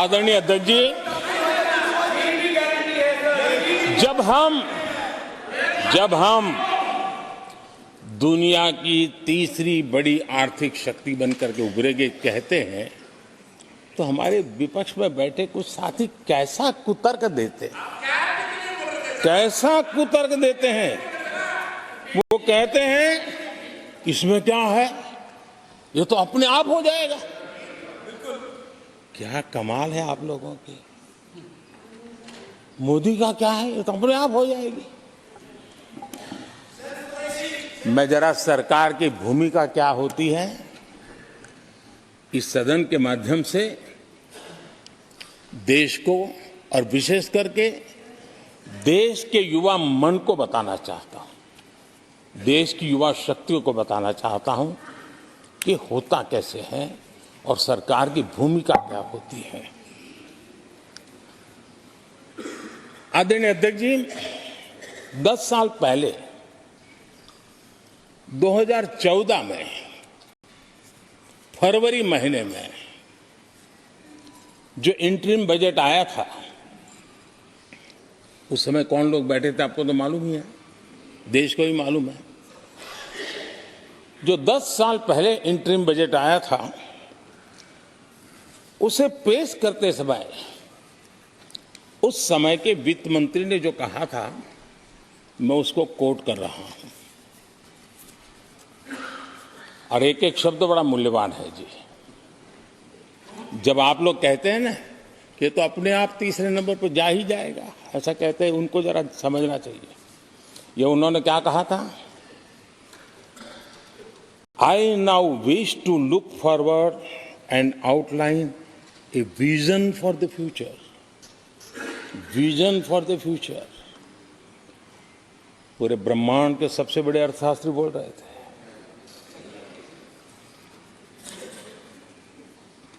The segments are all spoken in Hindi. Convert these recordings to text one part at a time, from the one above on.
आदरणीय अध्यक्ष जी, जब हम दुनिया की तीसरी बड़ी आर्थिक शक्ति बनकर के उभरेंगे कहते हैं, तो हमारे विपक्ष में बैठे कुछ साथी कैसा कुतर्क देते हैं। वो कहते हैं इसमें क्या है, ये तो अपने आप हो जाएगा। क्या कमाल है आप लोगों की। मोदी का क्या है, ये तो अपने आप हो जाएगी। मैं जरा सरकार की भूमिका क्या होती है इस सदन के माध्यम से देश को और विशेष करके देश के युवा मन को बताना चाहता हूं, देश की युवा शक्तियों को बताना चाहता हूं कि होता कैसे है और सरकार की भूमिका क्या होती है। आदरणीय अध्यक्ष जी, 10 साल पहले 2014 में फरवरी महीने में जो इंटरिम बजट आया था, उस समय कौन लोग बैठे थे आपको तो मालूम ही है, देश को भी मालूम है। जो 10 साल पहले इंटरिम बजट आया था, उसे पेश करते समय उस समय के वित्त मंत्री ने जो कहा था, मैं उसको कोट कर रहा हूं, और एक एक शब्द बड़ा मूल्यवान है जी। जब आप लोग कहते हैं ना कि तो अपने आप तीसरे नंबर पर जा ही जाएगा, ऐसा कहते हैं, उनको जरा समझना चाहिए। ये उन्होंने क्या कहा था, I now wish to look forward and outline a vision for the future. Vision for the future. पूरे ब्रह्मांड के सबसे बड़े अर्थशास्त्री बोल रहे थे।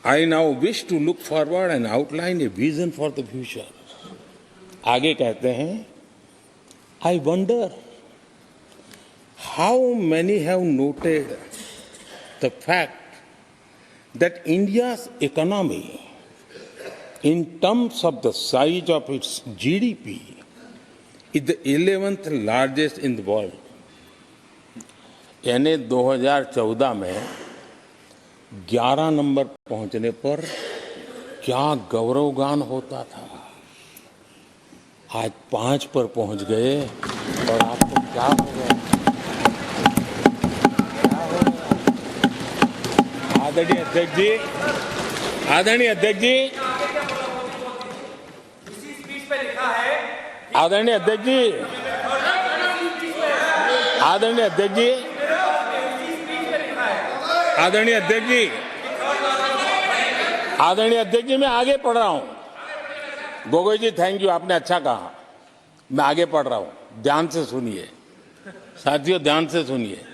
I now wish to look forward and outline a vision for the future. आगे कहते हैं, I wonder how many have noted the fact that India's economy, in terms of the size of its GDP, is the 11th largest in the world. यानी 2014 में 11 नंबर पहुंचने पर क्या गौरवगान होता था। आज 5 पर पहुंच गए और आपको क्या हो गया। आदरणीय अध्यक्ष जी, आदरणीय अध्यक्ष जी, आदरणीय अध्यक्ष जी, आदरणीय अध्यक्ष जी, आदरणीय अध्यक्ष जी, आदरणीय अध्यक्ष जी, मैं आगे पढ़ रहा हूं। गोगोई जी, थैंक यू, आपने अच्छा कहा। मैं आगे पढ़ रहा हूं, ध्यान से सुनिए साथियों, ध्यान से सुनिए।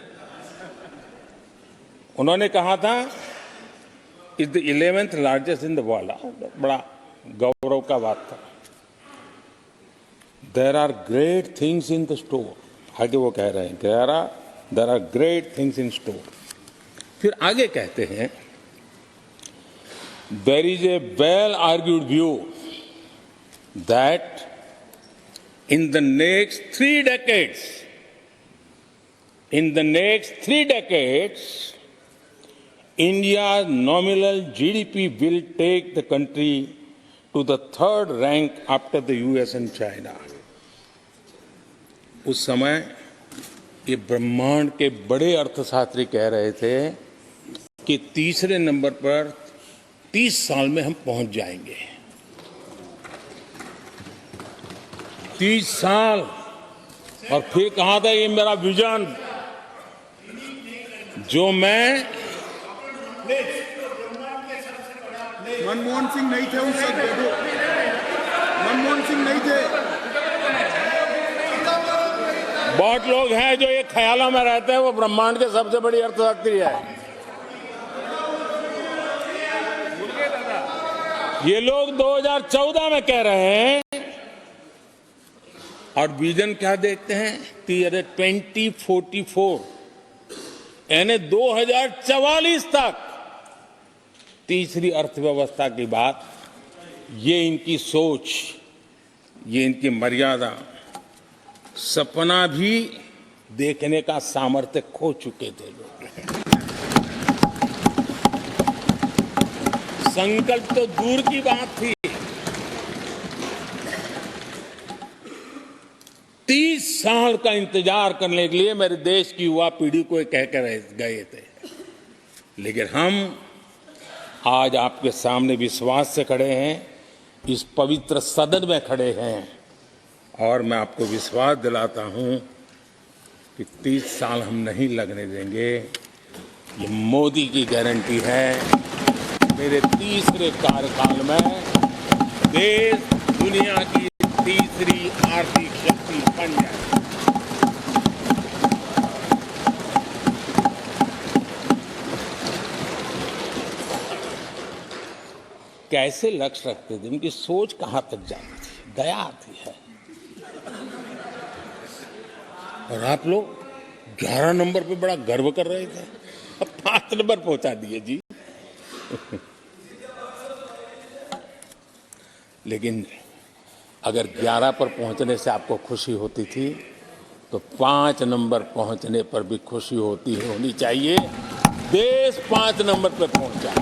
उन्होंने कहा था is the 11th largest in the world. बड़ा गौरव का बात था। There are great things in the store. आगे वो कह रहे हैं there are great things in store. फिर आगे कहते हैं, there is a well argued view that in the next 3 decades, India's nominal GDP will take the country to the 3rd rank after the US and China. उस समय ये ब्रह्मांड के बड़े अर्थशास्त्री कह रहे थे कि तीसरे नंबर पर 30 साल में हम पहुंच जाएंगे। 30 साल। और फिर कहा था ये मेरा विजन, जो मैं मनमोहन सिंह नहीं थे उस वक्त, मनमोहन सिंह नहीं थे। बहुत लोग हैं जो ये ख्यालों में रहते हैं वो ब्रह्मांड के सबसे बड़ी अर्थशास्त्री है। ये लोग 2014 में कह रहे हैं और विजन क्या देखते हैं 2044, यानी 2044 तक तीसरी अर्थव्यवस्था की बात ये इनकी सोच, ये इनकी मर्यादा, सपना भी देखने का सामर्थ्य खो चुके थे लोग। संकल्प तो दूर की बात थी, 30 साल का इंतजार करने के लिए मेरे देश की युवा पीढ़ी को कह कर गए थे। लेकिन हम आज आपके सामने विश्वास से खड़े हैं, इस पवित्र सदन में खड़े हैं, और मैं आपको विश्वास दिलाता हूं कि 30 साल हम नहीं लगने देंगे। ये मोदी की गारंटी है। मेरे तीसरे कार्यकाल में देश दुनिया की तीसरी आर्थिक शक्ति बन जाए। कैसे लक्ष्य रखते थे, उनकी सोच कहां तक जाती थी, दया आती है। और आप लोग 11 नंबर पे बड़ा गर्व कर रहे थे, अब 5 नंबर पहुंचा दिए जी। लेकिन अगर 11 पर पहुंचने से आपको खुशी होती थी, तो 5 नंबर पहुंचने पर भी खुशी होनी चाहिए। देश 5 नंबर पर पहुंचा।